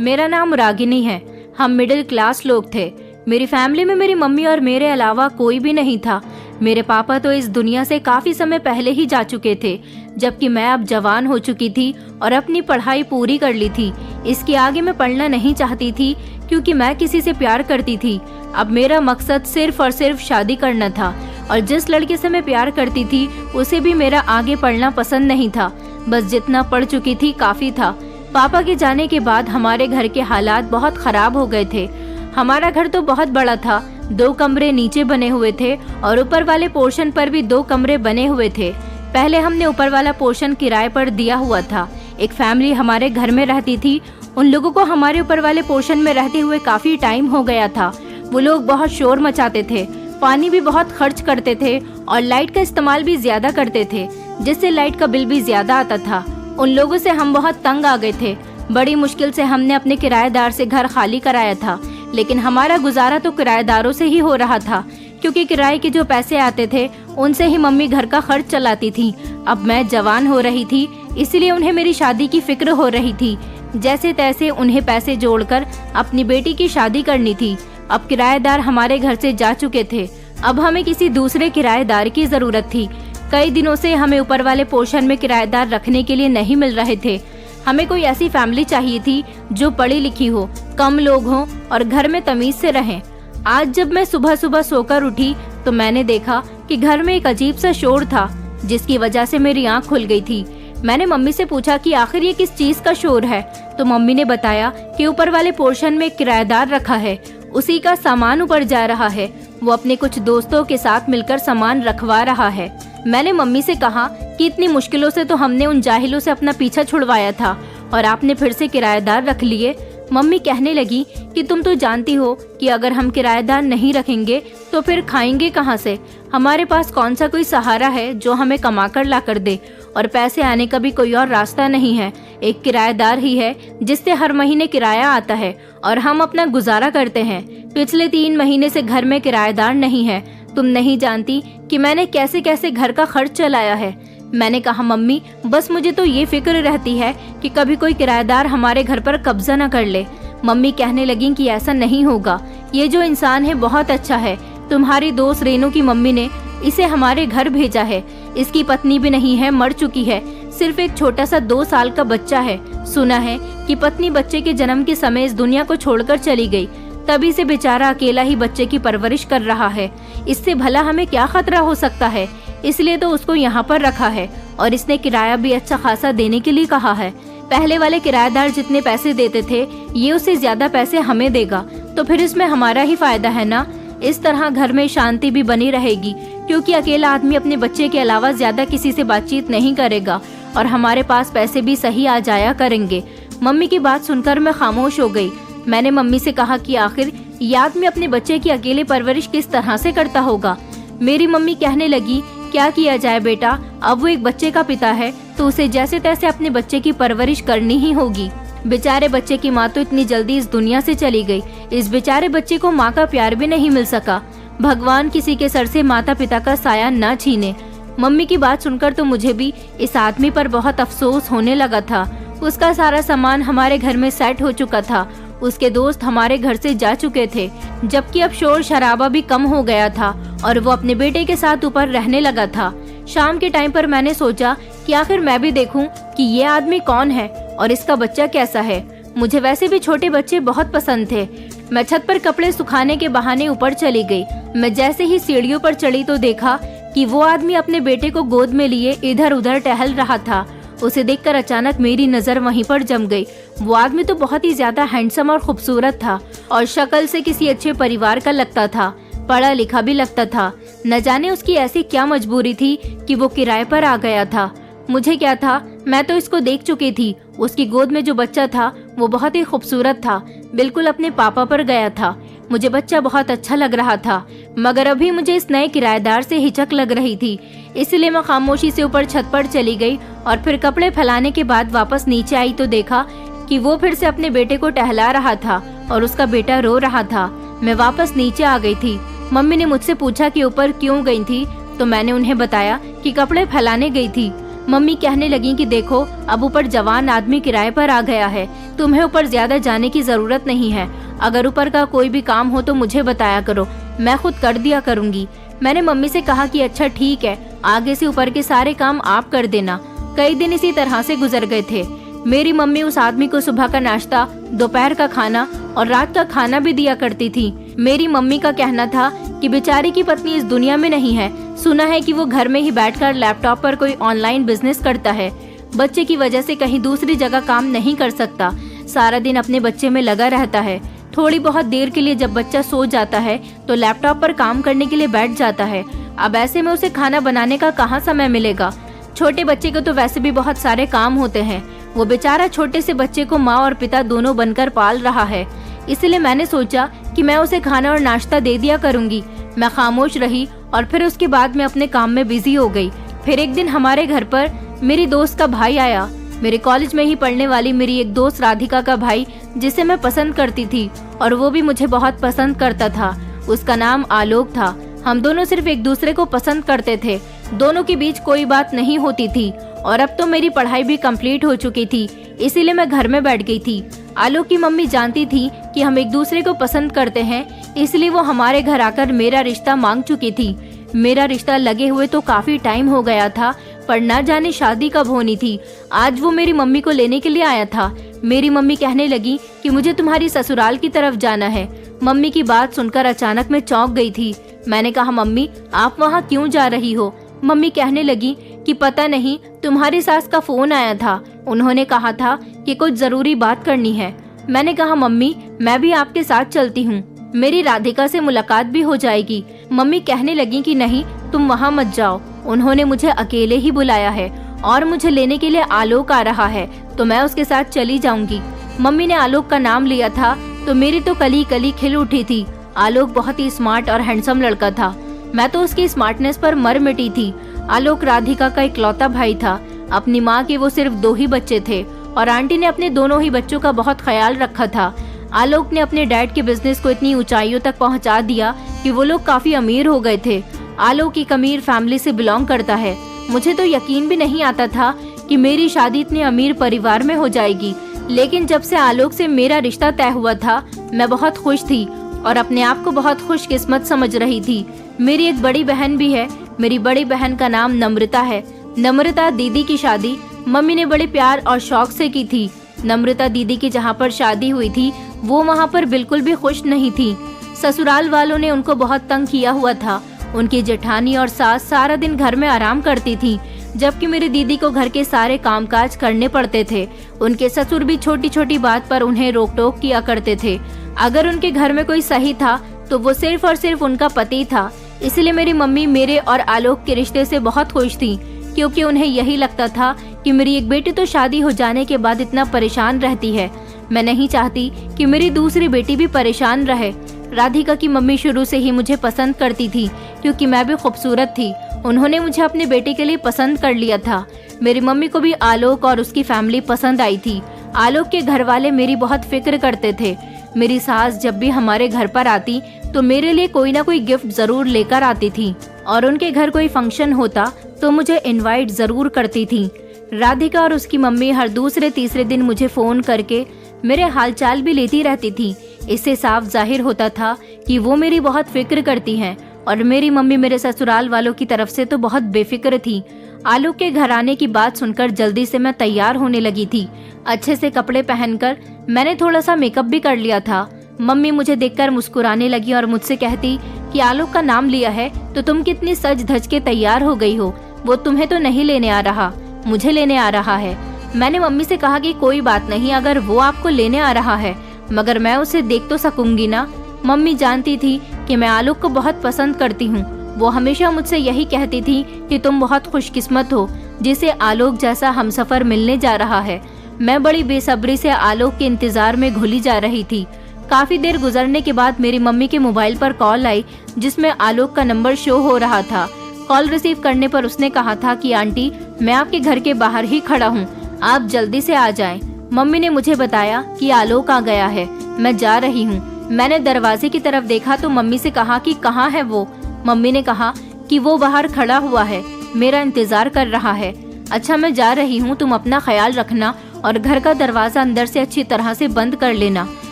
मेरा नाम रागिनी है। हम मिडिल क्लास लोग थे। मेरी फैमिली में मेरी मम्मी और मेरे अलावा कोई भी नहीं था। मेरे पापा तो इस दुनिया से काफ़ी समय पहले ही जा चुके थे, जबकि मैं अब जवान हो चुकी थी और अपनी पढ़ाई पूरी कर ली थी। इसके आगे मैं पढ़ना नहीं चाहती थी क्योंकि मैं किसी से प्यार करती थी। अब मेरा मकसद सिर्फ और सिर्फ शादी करना था और जिस लड़के से मैं प्यार करती थी उसे भी मेरा आगे पढ़ना पसंद नहीं था। बस जितना पढ़ चुकी थी काफ़ी था। पापा के जाने के बाद हमारे घर के हालात बहुत ख़राब हो गए थे। हमारा घर तो बहुत बड़ा था, 2 कमरे नीचे बने हुए थे और ऊपर वाले पोर्शन पर भी 2 कमरे बने हुए थे। पहले हमने ऊपर वाला पोर्शन किराए पर दिया हुआ था। एक फैमिली हमारे घर में रहती थी। उन लोगों को हमारे ऊपर वाले पोर्शन में रहते हुए काफ़ी टाइम हो गया था। वो लोग बहुत शोर मचाते थे, पानी भी बहुत खर्च करते थे और लाइट का इस्तेमाल भी ज़्यादा करते थे, जिससे लाइट का बिल भी ज़्यादा आता था। उन लोगों से हम बहुत तंग आ गए थे। बड़ी मुश्किल से हमने अपने किराएदार से घर खाली कराया था, लेकिन हमारा गुजारा तो किराएदारों से ही हो रहा था क्योंकि किराए के जो पैसे आते थे उनसे ही मम्मी घर का खर्च चलाती थी। अब मैं जवान हो रही थी, इसलिए उन्हें मेरी शादी की फिक्र हो रही थी। जैसे तैसे उन्हें पैसे जोड़कर अपनी बेटी की शादी करनी थी। अब किराएदार हमारे घर से जा चुके थे। अब हमें किसी दूसरे किराएदार की ज़रूरत थी। कई दिनों से हमें ऊपर वाले पोर्शन में किराएदार रखने के लिए नहीं मिल रहे थे। हमें कोई ऐसी फैमिली चाहिए थी जो पढ़ी लिखी हो, कम लोग हों और घर में तमीज़ से रहें। आज जब मैं सुबह सुबह सोकर उठी तो मैंने देखा कि घर में एक अजीब सा शोर था, जिसकी वजह से मेरी आँख खुल गई थी। मैंने मम्मी से पूछा कि आखिर ये किस चीज़ का शोर है, तो मम्मी ने बताया कि ऊपर वाले पोर्शन में एक किराएदार रखा है, उसी का सामान ऊपर जा रहा है। वो अपने कुछ दोस्तों के साथ मिलकर सामान रखवा रहा है। मैंने मम्मी से कहा कि इतनी मुश्किलों से तो हमने उन जाहिलों से अपना पीछा छुड़वाया था और आपने फिर से किराएदार रख लिए। मम्मी कहने लगी कि तुम तो जानती हो कि अगर हम किराएदार नहीं रखेंगे तो फिर खाएंगे कहाँ से। हमारे पास कौन सा कोई सहारा है जो हमें कमा कर ला कर दे, और पैसे आने का भी कोई और रास्ता नहीं है। एक किराएदार ही है जिससे हर महीने किराया आता है और हम अपना गुजारा करते हैं। पिछले 3 महीने से घर में किराएदार नहीं है। तुम नहीं जानती कि मैंने कैसे कैसे घर का खर्च चलाया है। मैंने कहा मम्मी, बस मुझे तो ये फिक्र रहती है कि कभी कोई किराएदार हमारे घर पर कब्जा न कर ले। मम्मी कहने लगी कि ऐसा नहीं होगा, ये जो इंसान है बहुत अच्छा है। तुम्हारी दोस्त रेनू की मम्मी ने इसे हमारे घर भेजा है। इसकी पत्नी भी नहीं है, मर चुकी है। सिर्फ एक छोटा सा 2 साल का बच्चा है। सुना है कि पत्नी बच्चे के जन्म के समय इस दुनिया को छोड़कर चली गई, तभी से बेचारा अकेला ही बच्चे की परवरिश कर रहा है। इससे भला हमें क्या खतरा हो सकता है, इसलिए तो उसको यहाँ पर रखा है और इसने किराया भी अच्छा खासा देने के लिए कहा है। पहले वाले किराएदार जितने पैसे देते थे ये उससे ज्यादा पैसे हमें देगा, तो फिर इसमें हमारा ही फायदा है ना। इस तरह घर में शांति भी बनी रहेगी क्योंकि अकेला आदमी अपने बच्चे के अलावा ज्यादा किसी से बातचीत नहीं करेगा और हमारे पास पैसे भी सही आ जाया करेंगे। मम्मी की बात सुनकर मैं खामोश हो गई। मैंने मम्मी से कहा कि आखिर ये आदमी अपने बच्चे की अकेले परवरिश किस तरह से करता होगा। मेरी मम्मी कहने लगी, क्या किया जाए बेटा, अब वो एक बच्चे का पिता है तो उसे जैसे तैसे अपने बच्चे की परवरिश करनी ही होगी। बेचारे बच्चे की माँ तो इतनी जल्दी इस दुनिया से चली गई। इस बेचारे बच्चे को माँ का प्यार भी नहीं मिल सका। भगवान किसी के सर से माता पिता का साया न छीने। मम्मी की बात सुनकर तो मुझे भी इस आदमी पर बहुत अफसोस होने लगा था। उसका सारा सामान हमारे घर में सेट हो चुका था। उसके दोस्त हमारे घर से जा चुके थे, जबकि अब शोर शराबा भी कम हो गया था और वो अपने बेटे के साथ ऊपर रहने लगा था। शाम के टाइम पर मैंने सोचा कि आखिर मैं भी देखूं कि ये आदमी कौन है और इसका बच्चा कैसा है। मुझे वैसे भी छोटे बच्चे बहुत पसंद थे। मैं छत पर कपड़े सुखाने के बहाने ऊपर चली गई। मैं जैसे ही सीढ़ियों पर चढ़ी तो देखा कि वो आदमी अपने बेटे को गोद में लिए इधर उधर टहल रहा था। उसे देखकर अचानक मेरी नजर वहीं पर जम गई। वो आदमी तो बहुत ही ज्यादा हैंडसम और खूबसूरत था और शक्ल से किसी अच्छे परिवार का लगता था, पढ़ा लिखा भी लगता था। न जाने उसकी ऐसी क्या मजबूरी थी कि वो किराए पर आ गया था। मुझे क्या था, मैं तो इसको देख चुकी थी। उसकी गोद में जो बच्चा था वो बहुत ही खूबसूरत था, बिल्कुल अपने पापा पर गया था। मुझे बच्चा बहुत अच्छा लग रहा था, मगर अभी मुझे इस नए किराएदार से हिचक लग रही थी। इसलिए मैं खामोशी से ऊपर छत पर चली गई और फिर कपड़े फैलाने के बाद वापस नीचे आई तो देखा कि वो फिर से अपने बेटे को टहला रहा था और उसका बेटा रो रहा था। मैं वापस नीचे आ गई थी। मम्मी ने मुझसे पूछा कि ऊपर क्यों गई थी, तो मैंने उन्हें बताया कि कपड़े फैलाने गई थी। मम्मी कहने लगी कि देखो, अब ऊपर जवान आदमी किराए पर आ गया है, तुम्हें ऊपर ज्यादा जाने की जरूरत नहीं है। अगर ऊपर का कोई भी काम हो तो मुझे बताया करो, मैं खुद कर दिया करूंगी। मैंने मम्मी से कहा कि अच्छा ठीक है, आगे से ऊपर के सारे काम आप कर देना। कई दिन इसी तरह से गुजर गए थे। मेरी मम्मी उस आदमी को सुबह का नाश्ता, दोपहर का खाना और रात का खाना भी दिया करती थी। मेरी मम्मी का कहना था कि बेचारी की पत्नी इस दुनिया में नहीं है। सुना है कि वो घर में ही बैठकर लैपटॉप पर कोई ऑनलाइन बिजनेस करता है। बच्चे की वजह से कहीं दूसरी जगह काम नहीं कर सकता, सारा दिन अपने बच्चे में लगा रहता है। थोड़ी बहुत देर के लिए जब बच्चा सो जाता है तो लैपटॉप पर काम करने के लिए बैठ जाता है। अब ऐसे में उसे खाना बनाने का कहाँ समय मिलेगा। छोटे बच्चे को तो वैसे भी बहुत सारे काम होते हैं। वो बेचारा छोटे से बच्चे को माँ और पिता दोनों बनकर पाल रहा है। इसलिए मैंने सोचा कि मैं उसे खाना और नाश्ता दे दिया करूंगी। मैं खामोश रही और फिर उसके बाद मैं अपने काम में बिजी हो गई। फिर एक दिन हमारे घर पर मेरी दोस्त का भाई आया। मेरे कॉलेज में ही पढ़ने वाली मेरी एक दोस्त राधिका का भाई, जिसे मैं पसंद करती थी और वो भी मुझे बहुत पसंद करता था। उसका नाम आलोक था। हम दोनों सिर्फ एक दूसरे को पसंद करते थे। दोनों के बीच कोई बात नहीं होती थी और अब तो मेरी पढ़ाई भी कंप्लीट हो चुकी थी, इसीलिए मैं घर में बैठ गई थी। आलोक की मम्मी जानती थी कि हम एक दूसरे को पसंद करते हैं, इसलिए वो हमारे घर आकर मेरा रिश्ता मांग चुकी थी। मेरा रिश्ता लगे हुए तो काफी टाइम हो गया था, पर ना जाने शादी कब होनी थी। आज वो मेरी मम्मी को लेने के लिए आया था। मेरी मम्मी कहने लगी कि मुझे तुम्हारी ससुराल की तरफ जाना है। मम्मी की बात सुनकर अचानक मैं चौंक गई थी। मैंने कहा, मम्मी आप वहाँ क्यों जा रही हो? मम्मी कहने लगी कि पता नहीं, तुम्हारी सास का फोन आया था। उन्होंने कहा था कि कुछ जरूरी बात करनी है। मैंने कहा, मम्मी मैं भी आपके साथ चलती हूँ, मेरी राधिका से मुलाकात भी हो जाएगी। मम्मी कहने लगी कि नहीं, तुम वहाँ मत जाओ, उन्होंने मुझे अकेले ही बुलाया है और मुझे लेने के लिए आलोक आ रहा है, तो मैं उसके साथ चली जाऊंगी। मम्मी ने आलोक का नाम लिया था तो मेरी तो कली कली खिल उठी थी। आलोक बहुत ही स्मार्ट और हैंडसम लड़का था। मैं तो उसकी स्मार्टनेस पर मर मिटी थी। आलोक राधिका का इकलौता भाई था। अपनी माँ के वो सिर्फ 2 ही बच्चे थे और आंटी ने अपने दोनों ही बच्चों का बहुत ख्याल रखा था। आलोक ने अपने डैड के बिजनेस को इतनी ऊंचाइयों तक पहुंचा दिया कि वो लोग काफी अमीर हो गए थे। आलोक एक अमीर फैमिली से बिलोंग करता है। मुझे तो यकीन भी नहीं आता था कि मेरी शादी इतने अमीर परिवार में हो जाएगी, लेकिन जब से आलोक से मेरा रिश्ता तय हुआ था मैं बहुत खुश थी और अपने आप को बहुत खुशकिस्मत समझ रही थी। मेरी एक बड़ी बहन भी है। मेरी बड़ी बहन का नाम नम्रता है। नम्रता दीदी की शादी मम्मी ने बड़े प्यार और शौक से की थी। नम्रता दीदी की जहाँ पर शादी हुई थी वो वहाँ पर बिल्कुल भी खुश नहीं थी। ससुराल वालों ने उनको बहुत तंग किया हुआ था। उनकी जेठानी और सास सारा दिन घर में आराम करती थी, जबकि मेरी दीदी को घर के सारे कामकाज करने पड़ते थे। उनके ससुर भी छोटी छोटी बात पर उन्हें रोक टोक किया करते थे। अगर उनके घर में कोई सही था तो वो सिर्फ और सिर्फ उनका पति था। इसलिए मेरी मम्मी मेरे और आलोक के रिश्ते से बहुत खुश थी, क्योंकि उन्हें यही लगता था कि मेरी एक बेटी तो शादी हो जाने के बाद इतना परेशान रहती है। मैं नहीं चाहती कि मेरी दूसरी बेटी भी परेशान रहे। राधिका की मम्मी शुरू से ही मुझे पसंद करती थी, क्योंकि मैं भी खूबसूरत थी। उन्होंने मुझे अपने बेटे के लिए पसंद कर लिया था। मेरी मम्मी को भी आलोक और उसकी फैमिली पसंद आई थी। आलोक के घर वाले मेरी बहुत फिक्र करते थे। मेरी सास जब भी हमारे घर पर आती तो मेरे लिए कोई ना कोई गिफ्ट जरूर लेकर आती थी और उनके घर कोई फंक्शन होता तो मुझे इनवाइट जरूर करती थी। राधिका और उसकी मम्मी हर दूसरे तीसरे दिन मुझे फोन करके मेरे हालचाल भी लेती रहती थी। इससे साफ जाहिर होता था कि वो मेरी बहुत फिक्र करती हैं और मेरी मम्मी मेरे ससुराल वालों की तरफ से तो बहुत बेफिक्र थी। आलोक के घर आने की बात सुनकर जल्दी से मैं तैयार होने लगी थी। अच्छे से कपड़े पहनकर मैंने थोड़ा सा मेकअप भी कर लिया था। मम्मी मुझे देखकर मुस्कुराने लगी और मुझसे कहती कि आलोक का नाम लिया है तो तुम कितनी सज धज के तैयार हो गई हो। वो तुम्हें तो नहीं लेने आ रहा, मुझे लेने आ रहा है। मैंने मम्मी से कहा कि कोई बात नहीं, अगर वो आपको लेने आ रहा है, मगर मैं उसे देख तो सकूंगी ना। मम्मी जानती थी कि मैं आलोक को बहुत पसंद करती हूँ। वो हमेशा मुझसे यही कहती थी कि तुम बहुत खुशकिस्मत हो जिसे आलोक जैसा हमसफर मिलने जा रहा है। मैं बड़ी बेसब्री से आलोक के इंतजार में घुली जा रही थी। काफी देर गुजरने के बाद मेरी मम्मी के मोबाइल पर कॉल आई, जिसमें आलोक का नंबर शो हो रहा था। कॉल रिसीव करने पर उसने कहा था कि आंटी, मैं आपके घर के बाहर ही खड़ा हूँ, आप जल्दी से आ जाएं। मम्मी ने मुझे बताया कि आलोक आ गया है, मैं जा रही हूँ। मैंने दरवाजे की तरफ देखा तो मम्मी से कहा कि कहाँ है वो। मम्मी ने कहा कि वो बाहर खड़ा हुआ है, मेरा इंतजार कर रहा है। अच्छा, मैं जा रही हूँ, तुम अपना ख्याल रखना और घर का दरवाजा अंदर से अच्छी तरह से बंद कर लेना।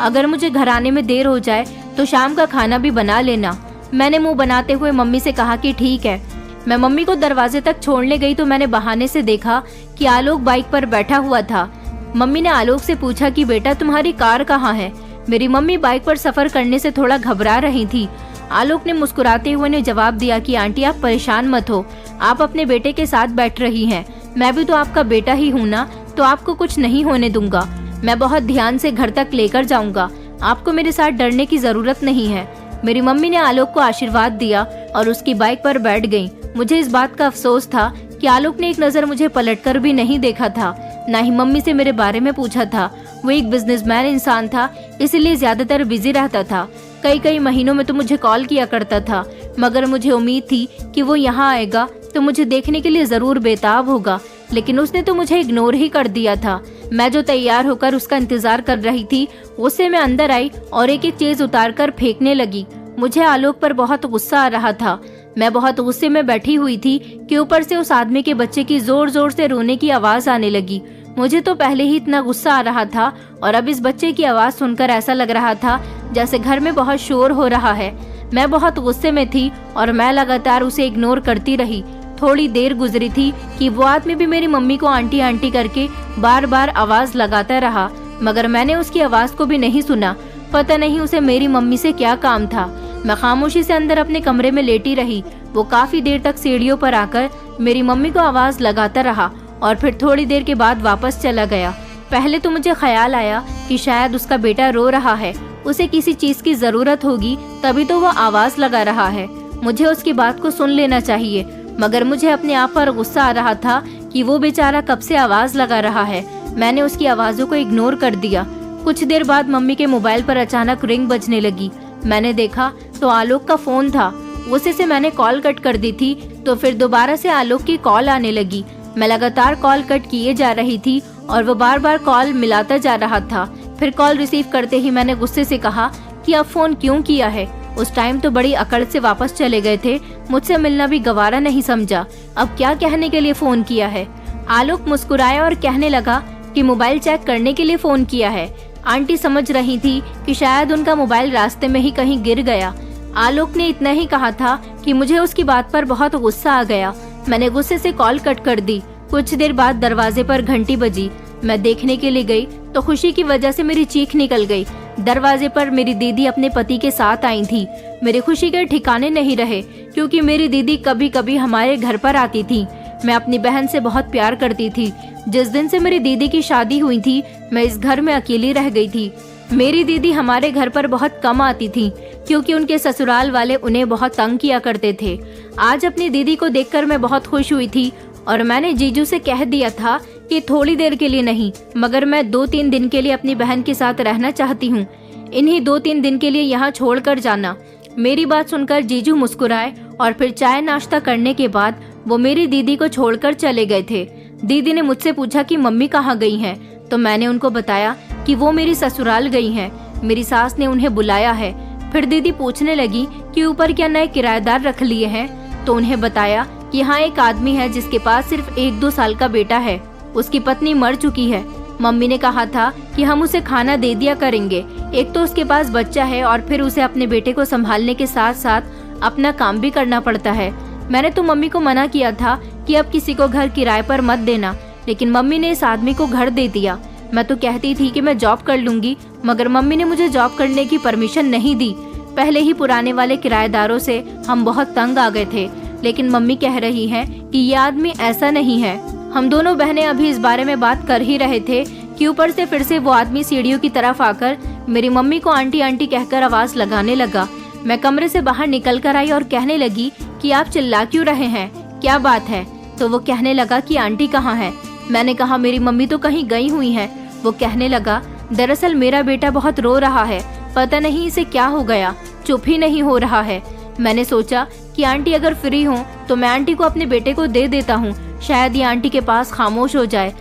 अगर मुझे घर आने में देर हो जाए तो शाम का खाना भी बना लेना। मैंने मुंह बनाते हुए मम्मी से कहा कि ठीक है। मैं मम्मी को दरवाजे तक छोड़ने गई तो मैंने बहाने से देखा कि आलोक बाइक पर बैठा हुआ था। मम्मी ने आलोक से पूछा कि बेटा तुम्हारी कार कहाँ है। मेरी मम्मी बाइक पर सफर करने से थोड़ा घबरा रही थी। आलोक ने मुस्कुराते हुए ने जवाब दिया कि आंटी आप परेशान मत हो, आप अपने बेटे के साथ बैठ रही हैं। मैं भी तो आपका बेटा ही हूँ ना, तो आपको कुछ नहीं होने दूंगा। मैं बहुत ध्यान से घर तक लेकर जाऊंगा, आपको मेरे साथ डरने की जरूरत नहीं है। मेरी मम्मी ने आलोक को आशीर्वाद दिया और उसकी बाइक पर बैठ गई। मुझे इस बात का अफसोस था कि आलोक ने एक नजर मुझे पलटकर भी नहीं देखा था, ना ही मम्मी से मेरे बारे में पूछा था। वो एक बिजनेसमैन इंसान था, इसलिए ज्यादातर बिजी रहता था। कई महीनों में तो मुझे कॉल किया करता था, मगर मुझे उम्मीद थी कि वो यहाँ आएगा तो मुझे देखने के लिए जरूर बेताब होगा, लेकिन उसने तो मुझे इग्नोर ही कर दिया था। मैं जो तैयार होकर उसका इंतजार कर रही थी, उससे मैं अंदर आई और एक एक चीज उतार कर फेंकने लगी। मुझे आलोक पर बहुत गुस्सा आ रहा था। मैं बहुत गुस्से में बैठी हुई थी कि ऊपर से उस आदमी के बच्चे की जोर जोर से रोने की आवाज आने लगी। मुझे तो पहले ही इतना गुस्सा आ रहा था और अब इस बच्चे की आवाज सुनकर ऐसा लग रहा था जैसे घर में बहुत शोर हो रहा है। मैं बहुत गुस्से में थी और मैं लगातार उसे इग्नोर करती रही। थोड़ी देर गुजरी थी कि वो आदमी भी मेरी मम्मी को आंटी आंटी करके बार बार आवाज लगाता रहा, मगर मैंने उसकी आवाज को भी नहीं सुना। पता नहीं उसे मेरी मम्मी से क्या काम था। मैं खामोशी से अंदर अपने कमरे में लेटी रही। वो काफी देर तक सीढ़ियों पर आकर मेरी मम्मी को आवाज लगाता रहा और फिर थोड़ी देर के बाद वापस चला गया। पहले तो मुझे ख्याल आया कि शायद उसका बेटा रो रहा है, उसे किसी चीज की जरूरत होगी तभी तो वो आवाज लगा रहा है। मुझे उसकी बात को सुन लेना चाहिए, मगर मुझे अपने आप पर गुस्सा आ रहा था कि वो बेचारा कब से आवाज लगा रहा है। मैंने उसकी आवाजों को इग्नोर कर दिया। कुछ देर बाद मम्मी के मोबाइल पर अचानक रिंग बजने लगी। मैंने देखा तो आलोक का फोन था। गुस्से से मैंने कॉल कट कर दी थी तो फिर दोबारा से आलोक की कॉल आने लगी। मैं लगातार कॉल कट किए जा रही थी और वो बार बार कॉल मिलाता जा रहा था। फिर कॉल रिसीव करते ही मैंने गुस्से से कहा कि अब फोन क्यों किया है। उस टाइम तो बड़ी अकड़ से वापस चले गए थे, मुझसे मिलना भी गवारा नहीं समझा। अब क्या कहने के लिए फोन किया है। आलोक मुस्कुराया और कहने लगा कि मोबाइल चेक करने के लिए फोन किया है। आंटी समझ रही थी कि शायद उनका मोबाइल रास्ते में ही कहीं गिर गया। आलोक ने इतना ही कहा था कि मुझे उसकी बात पर बहुत गुस्सा आ गया। मैंने गुस्से से कॉल कट कर दी। कुछ देर बाद दरवाजे पर घंटी बजी। मैं देखने के लिए गई तो खुशी की वजह से मेरी चीख निकल गई। दरवाजे पर मेरी दीदी अपने पति के साथ आई थी। मेरी खुशी के ठिकाने नहीं रहे, क्योंकि मेरी दीदी कभी कभी हमारे घर पर आती थी। मैं अपनी बहन से बहुत प्यार करती थी। जिस दिन से मेरी दीदी की शादी हुई थी, मैं इस घर में अकेली रह गई थी। मेरी दीदी हमारे घर पर बहुत कम आती थी, क्योंकि उनके ससुराल वाले उन्हें बहुत तंग किया करते थे। आज अपनी दीदी को देखकर मैं बहुत खुश हुई थी और मैंने जीजू से कह दिया था कि थोड़ी देर के लिए नहीं, मगर मैं 2-3 दिन के लिए अपनी बहन के साथ रहना चाहती हूँ। इन्हीं 2-3 दिन के लिए यहाँ छोड़कर जाना। मेरी बात सुनकर जीजू मुस्कुराए और फिर चाय नाश्ता करने के बाद वो मेरी दीदी को छोड़कर चले गए थे। दीदी ने मुझसे पूछा कि मम्मी कहाँ गई हैं, तो मैंने उनको बताया कि वो मेरी ससुराल गई हैं। मेरी सास ने उन्हें बुलाया है। फिर दीदी पूछने लगी कि ऊपर क्या नए किराएदार रख लिए हैं, तो उन्हें बताया कि यहाँ एक आदमी है जिसके पास सिर्फ 1-2 साल का बेटा है। उसकी पत्नी मर चुकी है। मम्मी ने कहा था कि हम उसे खाना दे दिया करेंगे। एक तो उसके पास बच्चा है और फिर उसे अपने बेटे को संभालने के साथ साथ अपना काम भी करना पड़ता है। मैंने तो मम्मी को मना किया था कि अब किसी को घर किराए पर मत देना, लेकिन मम्मी ने इस आदमी को घर दे दिया। मैं तो कहती थी कि मैं जॉब कर लूंगी, मगर मम्मी ने मुझे जॉब करने की परमिशन नहीं दी। पहले ही पुराने वाले किराएदारों से हम बहुत तंग आ गए थे, लेकिन मम्मी कह रही है कि ये आदमी ऐसा नहीं है। हम दोनों बहनें अभी इस बारे में बात कर ही रहे थे कि ऊपर से फिर से वो आदमी सीढ़ियों की तरफ आकर मेरी मम्मी को आंटी आंटी कहकर आवाज लगाने लगा। मैं कमरे से बाहर निकल कर आई और कहने लगी कि आप चिल्ला क्यों रहे हैं, क्या बात है। तो वो कहने लगा कि आंटी कहाँ है। मैंने कहा मेरी मम्मी तो कहीं गई हुई है। वो कहने लगा दरअसल मेरा बेटा बहुत रो रहा है, पता नहीं इसे क्या हो गया, चुप ही नहीं हो रहा है। मैंने सोचा कि आंटी अगर फ्री हो तो मैं आंटी को अपने बेटे को दे देता हूँ, शायद ये आंटी के पास खामोश हो जाए।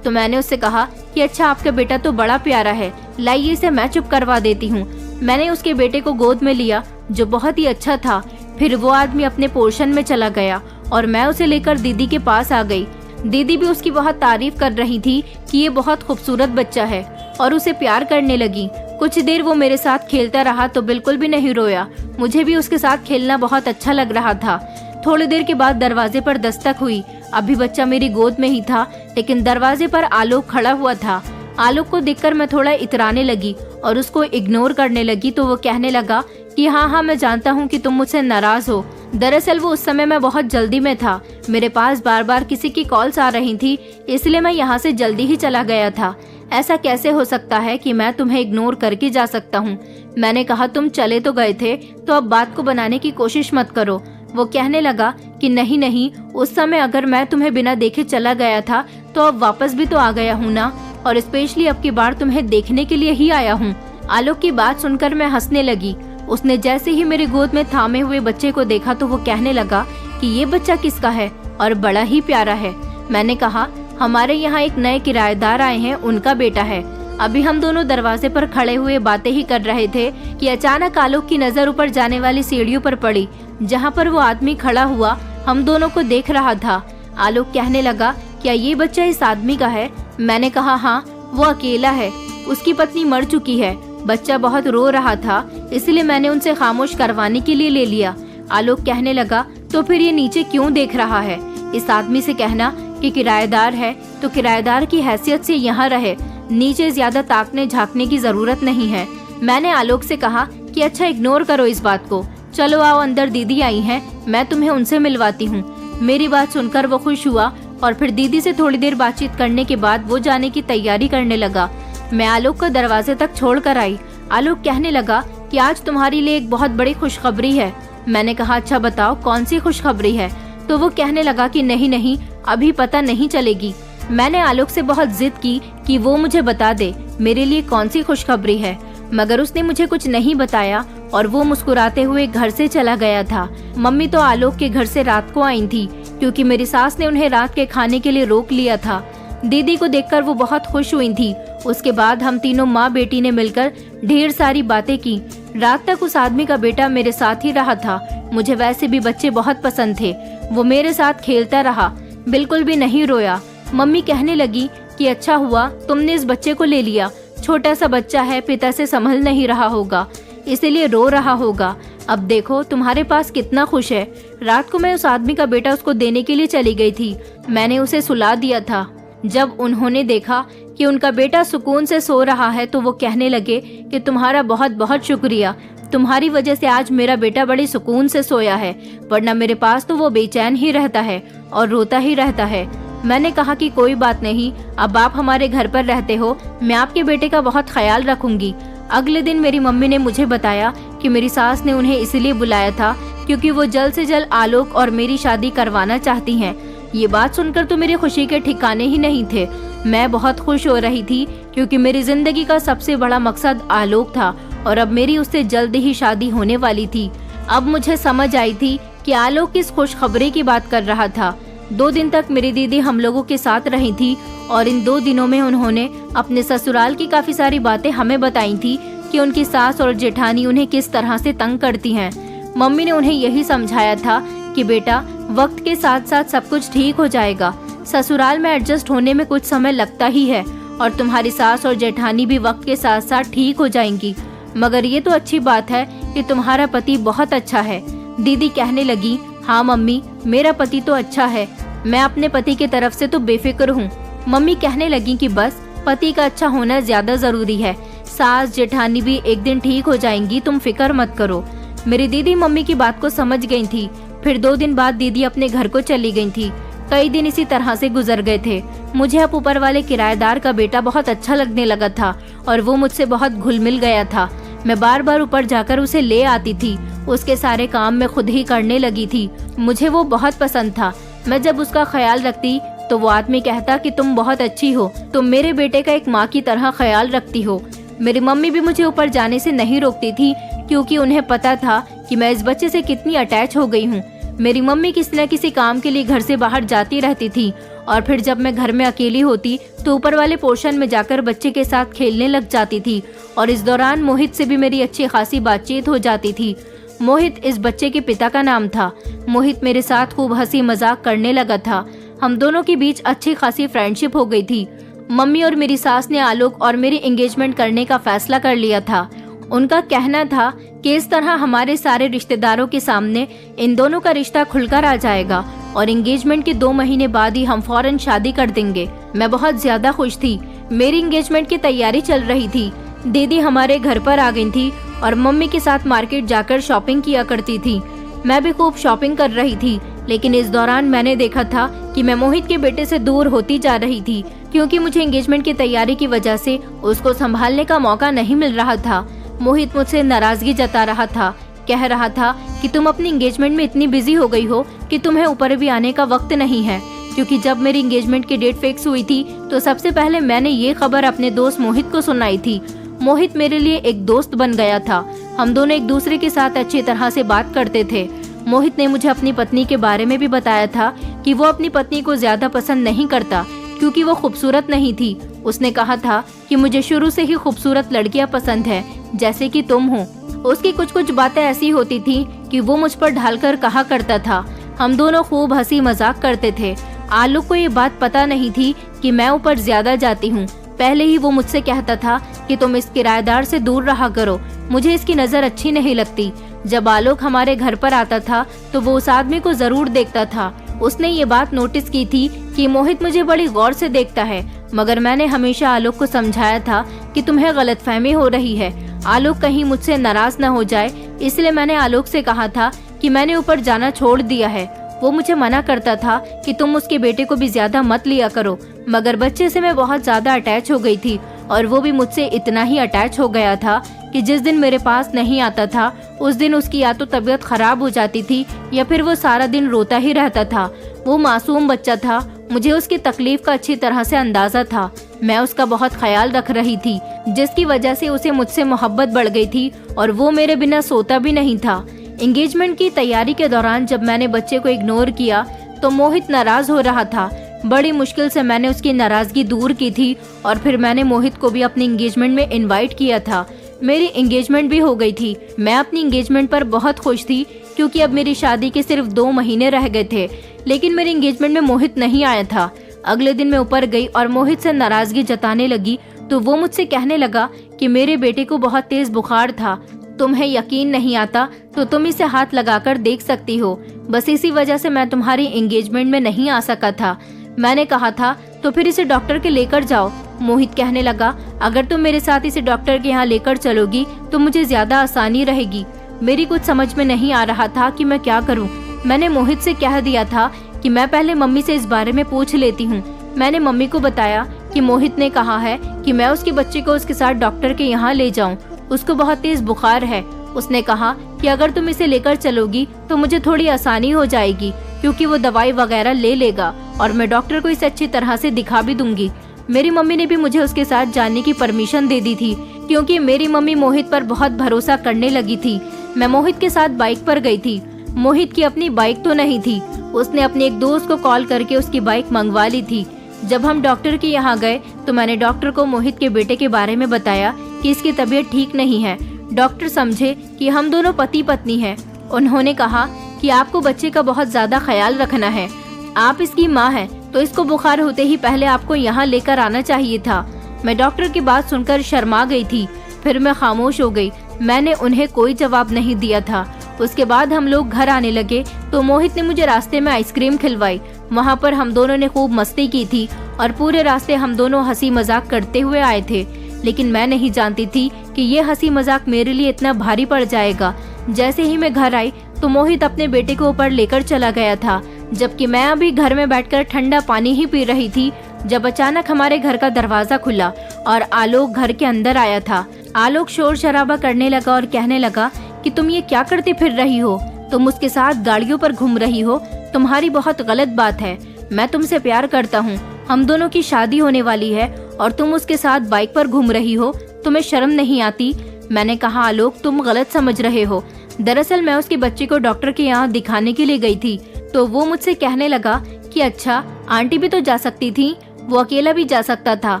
तो मैंने उससे कहा कि अच्छा आपका बेटा तो बड़ा प्यारा है, लाइए इसे मैं चुप करवा देती हूँ। मैंने उसके बेटे को गोद में लिया जो बहुत ही अच्छा था। फिर वो आदमी अपने पोर्शन में चला गया और मैं उसे लेकर दीदी के पास आ गई। दीदी भी उसकी बहुत तारीफ कर रही थी कि ये बहुत खूबसूरत बच्चा है और उसे प्यार करने लगी। कुछ देर वो मेरे साथ खेलता रहा तो बिल्कुल भी नहीं रोया। मुझे भी उसके साथ खेलना बहुत अच्छा लग रहा था। थोड़ी देर के बाद दरवाजे पर दस्तक हुई। अभी बच्चा मेरी गोद में ही था, लेकिन दरवाजे पर आलोक खड़ा हुआ था। आलोक को देखकर मैं थोड़ा इतराने लगी और उसको इग्नोर करने लगी तो वो कहने लगा कि हाँ मैं जानता हूँ कि तुम मुझसे नाराज हो। दरअसल वो उस समय मैं बहुत जल्दी में था। मेरे पास बार बार किसी की कॉल्स आ रही थी, इसलिए मैं यहाँ से जल्दी ही चला गया था। ऐसा कैसे हो सकता है कि मैं तुम्हें इग्नोर करके जा सकता हूँ। मैंने कहा तुम चले तो गए थे, तो अब बात को बनाने की कोशिश मत करो। वो कहने लगा कि नहीं नहीं, उस समय अगर मैं तुम्हें बिना देखे चला गया था तो अब वापस भी तो आ गया हूँ ना, और स्पेशली अब की बार तुम्हें देखने के लिए ही आया हूँ। आलोक की बात सुनकर मैं हंसने लगी। उसने जैसे ही मेरी गोद में थामे हुए बच्चे को देखा तो वो कहने लगा कि ये बच्चा किसका है और बड़ा ही प्यारा है। मैंने कहा हमारे यहाँ एक नए किराएदार आए हैं, उनका बेटा है। अभी हम दोनों दरवाजे पर खड़े हुए बातें ही कर रहे थे कि अचानक आलोक की नजर ऊपर जाने वाली सीढ़ियों पर पड़ी, जहाँ पर वो आदमी खड़ा हुआ हम दोनों को देख रहा था। आलोक कहने लगा क्या ये बच्चा इस आदमी का है? मैंने कहा हाँ, वो अकेला है, उसकी पत्नी मर चुकी है। बच्चा बहुत रो रहा था, इसलिए मैंने उनसे खामोश करवाने के लिए ले लिया। आलोक कहने लगा तो फिर ये नीचे क्यों देख रहा है? इस आदमी से कहना कि किराएदार है तो किराएदार की हैसियत से यहाँ रहे, नीचे ज्यादा ताकने झांकने की जरूरत नहीं है। मैंने आलोक से कहा कि अच्छा इग्नोर करो इस बात को, चलो आओ अंदर, दीदी आई हैं, मैं तुम्हें उनसे मिलवाती हूँ। मेरी बात सुनकर वो खुश हुआ और फिर दीदी से थोड़ी देर बातचीत करने के बाद वो जाने की तैयारी करने लगा। मैं आलोक को दरवाजे तक छोड़ कर आई। आलोक कहने लगा कि आज तुम्हारे लिए एक बहुत बड़ी खुशखबरी है। मैंने कहा अच्छा बताओ कौन सी खुशखबरी है? तो वो कहने लगा कि नहीं नहीं, अभी पता नहीं चलेगी। मैंने आलोक से बहुत जिद की कि वो मुझे बता दे मेरे लिए कौन सी खुशखबरी है, मगर उसने मुझे कुछ नहीं बताया और वो मुस्कुराते हुए घर से चला गया था। मम्मी तो आलोक के घर से रात को आई थी, क्योंकि मेरी सास ने उन्हें रात के खाने के लिए रोक लिया था। दीदी को देखकर वो बहुत खुश हुई थी। उसके बाद हम तीनों माँ बेटी ने मिलकर ढेर सारी बातें की। रात तक उस आदमी का बेटा मेरे साथ ही रहा था। मुझे वैसे भी बच्चे बहुत पसंद थे। वो मेरे साथ खेलता रहा, बिल्कुल भी नहीं रोया। मम्मी कहने लगी कि अच्छा हुआ तुमने इस बच्चे को ले लिया, छोटा सा बच्चा है, पिता से संभल नहीं रहा होगा, इसीलिए रो रहा होगा। अब देखो तुम्हारे पास कितना खुश है। रात को मैं उस आदमी का बेटा उसको देने के लिए चली गई थी। मैंने उसे सुला दिया था। जब उन्होंने देखा कि उनका बेटा सुकून से सो रहा है तो वो कहने लगे कि तुम्हारा बहुत बहुत शुक्रिया, तुम्हारी वजह से आज मेरा बेटा बड़ी सुकून से सोया है, वरना मेरे पास तो वो बेचैन ही रहता है और रोता ही रहता है। मैंने कहा कि कोई बात नहीं, अब आप हमारे घर पर रहते हो, मैं आपके बेटे का बहुत ख्याल रखूंगी। अगले दिन मेरी मम्मी ने मुझे बताया कि मेरी सास ने उन्हें इसलिए बुलाया था क्योंकि वो जल्द से जल्द आलोक और मेरी शादी करवाना चाहती हैं। ये बात सुनकर तो मेरी खुशी के ठिकाने ही नहीं थे। मैं बहुत खुश हो रही थी क्योंकि मेरी जिंदगी का सबसे बड़ा मकसद आलोक था और अब मेरी उससे जल्द ही शादी होने वाली थी। अब मुझे समझ आई थी कि आलोक किस खुशखबरी की बात कर रहा था। 2 दिन तक मेरी दीदी हम लोगों के साथ रही थी और इन 2 दिनों में उन्होंने अपने ससुराल की काफी सारी बातें हमें बताई थी कि उनकी सास और जेठानी उन्हें किस तरह से तंग करती हैं। मम्मी ने उन्हें यही समझाया था कि बेटा वक्त के साथ साथ सब कुछ ठीक हो जाएगा, ससुराल में एडजस्ट होने में कुछ समय लगता ही है और तुम्हारी सास और जेठानी भी वक्त के साथ साथ ठीक हो जाएंगी। मगर ये तो अच्छी बात है कि तुम्हारा पति बहुत अच्छा है। दीदी कहने लगी हाँ मम्मी, मेरा पति तो अच्छा है, मैं अपने पति की तरफ से तो बेफिक्र हूँ। मम्मी कहने लगी कि बस पति का अच्छा होना ज्यादा जरूरी है, सास जेठानी भी एक दिन ठीक हो जाएंगी, तुम फिक्र मत करो। मेरी दीदी मम्मी की बात को समझ गई थी। फिर 2 दिन बाद दीदी अपने घर को चली गई थी। कई दिन इसी तरह से गुजर गए थे। मुझे अब ऊपर वाले किराएदार का बेटा बहुत अच्छा लगने लगा था और वो मुझसे बहुत घुल मिल गया था। मैं बार बार ऊपर जाकर उसे ले आती थी, उसके सारे काम मैं खुद ही करने लगी थी। मुझे वो बहुत पसंद था। मैं जब उसका ख्याल रखती तो वो आदमी कहता कि तुम बहुत अच्छी हो, तुम मेरे बेटे का एक माँ की तरह ख्याल रखती हो। मेरी मम्मी भी मुझे ऊपर जाने से नहीं रोकती थी क्योंकि उन्हें पता था कि मैं इस बच्चे से कितनी अटैच हो गई हूँ। मेरी मम्मी किसी न किसी काम के लिए घर से बाहर जाती रहती थी और फिर जब मैं घर में अकेली होती तो ऊपर वाले पोर्शन में जाकर बच्चे के साथ खेलने लग जाती थी और इस दौरान मोहित से भी मेरी अच्छी खासी बातचीत हो जाती थी। मोहित इस बच्चे के पिता का नाम था। मोहित मेरे साथ खूब हंसी मजाक करने लगा था। हम दोनों के बीच अच्छी खासी फ्रेंडशिप हो गई थी। मम्मी और मेरी सास ने आलोक और मेरी एंगेजमेंट करने का फैसला कर लिया था। उनका कहना था कि इस तरह हमारे सारे रिश्तेदारों के सामने इन दोनों का रिश्ता खुलकर आ जाएगा और एंगेजमेंट के 2 महीने बाद ही हम फौरन शादी कर देंगे। मैं बहुत ज्यादा खुश थी। मेरी एंगेजमेंट की तैयारी चल रही थी। दीदी हमारे घर पर आ गई थी और मम्मी के साथ मार्केट जाकर शॉपिंग किया करती थी। मैं भी खूब शॉपिंग कर रही थी, लेकिन इस दौरान मैंने देखा था कि मैं मोहित के बेटे से दूर होती जा रही थी, क्योंकि मुझे एंगेजमेंट की तैयारी की वजह से उसको संभालने का मौका नहीं मिल रहा था। मोहित मुझसे नाराजगी जता रहा था, कह रहा था कि तुम अपनी एंगेजमेंट में इतनी बिजी हो गई हो कि तुम्हें ऊपर भी आने का वक्त नहीं है। क्योंकि जब मेरी एंगेजमेंट की डेट फिक्स हुई थी तो सबसे पहले मैंने ये खबर अपने दोस्त मोहित को सुनाई थी। मोहित मेरे लिए एक दोस्त बन गया था। हम दोनों एक दूसरे के साथ अच्छी तरह से बात करते थे। मोहित ने मुझे अपनी पत्नी के बारे में भी बताया था कि वो अपनी पत्नी को ज्यादा पसंद नहीं करता क्योंकि वो खूबसूरत नहीं थी। उसने कहा था कि मुझे शुरू से ही खूबसूरत लड़कियां पसंद है, जैसे कि तुम हो। उसकी कुछ बातें ऐसी होती थी कि वो मुझ पर ढालकर कहा करता था। हम दोनों खूब हंसी मजाक करते थे। आलोक को ये बात पता नहीं थी कि मैं ऊपर ज्यादा जाती हूँ। पहले ही वो मुझसे कहता था कि तुम इस किराएदार से दूर रहा करो, मुझे इसकी नजर अच्छी नहीं लगती। जब आलोक हमारे घर पर आता था तो वो उस आदमी को जरूर देखता था। उसने ये बात नोटिस की थी कि मोहित मुझे बड़ी गौर से देखता है, मगर मैंने हमेशा आलोक को समझाया था कि तुम्हें गलतफहमी हो रही है। आलोक कहीं मुझसे नाराज न हो जाए, इसलिए मैंने आलोक से कहा था कि मैंने ऊपर जाना छोड़ दिया है। वो मुझे मना करता था कि तुम उसके बेटे को भी ज्यादा मत लिया करो, मगर बच्चे से मैं बहुत ज्यादा अटैच हो गई थी और वो भी मुझसे इतना ही अटैच हो गया था कि जिस दिन मेरे पास नहीं आता था उस दिन उसकी या तो तबीयत खराब हो जाती थी या फिर वो सारा दिन रोता ही रहता था। वो मासूम बच्चा था, मुझे उसकी तकलीफ का अच्छी तरह से अंदाजा था। मैं उसका बहुत ख्याल रख रही थी, जिसकी वजह से उसे मुझसे मोहब्बत बढ़ गई थी और वो मेरे बिना सोता भी नहीं था। एंगेजमेंट की तैयारी के दौरान जब मैंने बच्चे को इग्नोर किया तो मोहित नाराज हो रहा था। बड़ी मुश्किल से मैंने उसकी नाराजगी दूर की थी और फिर मैंने मोहित को भी अपनी एंगेजमेंट में इनवाइट किया था। मेरी एंगेजमेंट भी हो गई थी। मैं अपनी एंगेजमेंट पर बहुत खुश थी क्योंकि अब मेरी शादी के सिर्फ 2 महीने रह गए थे, लेकिन मेरी एंगेजमेंट में मोहित नहीं आया था। अगले दिन मैं ऊपर गई और मोहित से नाराजगी जताने लगी तो वो मुझसे कहने लगा कि मेरे बेटे को बहुत तेज बुखार था, तुम्हें यकीन नहीं आता तो तुम इसे हाथ लगाकर देख सकती हो, बस इसी वजह से मैं तुम्हारी एंगेजमेंट में नहीं आ सका था। मैंने कहा था तो फिर इसे डॉक्टर के लेकर जाओ। मोहित कहने लगा अगर तुम मेरे साथ इसे डॉक्टर के यहाँ लेकर चलोगी तो मुझे ज्यादा आसानी रहेगी। मेरी कुछ समझ में नहीं आ रहा था कि मैं क्या करूँ। मैंने मोहित से कह दिया था कि मैं पहले मम्मी से इस बारे में पूछ लेती हूँ। मैंने मम्मी को बताया कि मोहित ने कहा है कि मैं उसके बच्चे को उसके साथ डॉक्टर के यहाँ ले जाऊँ, उसको बहुत तेज बुखार है। उसने कहा कि अगर तुम इसे लेकर चलोगी तो मुझे थोड़ी आसानी हो जाएगी क्योंकि वो दवाई वगैरह ले लेगा और मैं डॉक्टर को इसे अच्छी तरह से दिखा भी दूंगी। मेरी मम्मी ने भी मुझे उसके साथ जाने की परमिशन दे दी थी क्योंकि मेरी मम्मी मोहित पर बहुत भरोसा करने लगी थी। मैं मोहित के साथ बाइक पर गई थी। मोहित की अपनी बाइक तो नहीं थी, उसने अपने एक दोस्त को कॉल करके उसकी बाइक मंगवा ली थी। जब हम डॉक्टर के यहाँ गए तो मैंने डॉक्टर को मोहित के बेटे के बारे में बताया कि इसकी तबीयत ठीक नहीं है। डॉक्टर समझे कि हम दोनों पति पत्नी हैं। उन्होंने कहा कि आपको बच्चे का बहुत ज्यादा ख्याल रखना है, आप इसकी माँ हैं तो इसको बुखार होते ही पहले आपको यहाँ लेकर आना चाहिए था। मैं डॉक्टर की बात सुनकर शर्मा गई थी, फिर मैं खामोश हो गई। मैंने उन्हें कोई जवाब नहीं दिया था। उसके बाद हम लोग घर आने लगे तो मोहित ने मुझे रास्ते में आइसक्रीम खिलवाई। वहाँ पर हम दोनों ने खूब मस्ती की थी और पूरे रास्ते हम दोनों हंसी मजाक करते हुए आए थे, लेकिन मैं नहीं जानती थी कि ये हंसी मजाक मेरे लिए इतना भारी पड़ जाएगा। जैसे ही मैं घर आई तो मोहित अपने बेटे को ऊपर लेकर चला गया था, जबकि मैं अभी घर में बैठकर ठंडा पानी ही पी रही थी। जब अचानक हमारे घर का दरवाजा खुला और आलोक घर के अंदर आया था। आलोक शोर शराबा करने लगा और कहने लगा कि तुम ये क्या करते फिर रही हो, तुम उसके साथ गाड़ियों पर घूम रही हो, तुम्हारी बहुत गलत बात है। मैं तुमसे प्यार करता हूँ, हम दोनों की शादी होने वाली है और तुम उसके साथ बाइक पर घूम रही हो, तुम्हें शर्म नहीं आती। मैंने कहा आलोक तुम गलत समझ रहे हो, दरअसल मैं उसके बच्चे को डॉक्टर के यहाँ दिखाने के लिए गई थी। तो वो मुझसे कहने लगा कि अच्छा आंटी भी तो जा सकती थी, वो अकेला भी जा सकता था,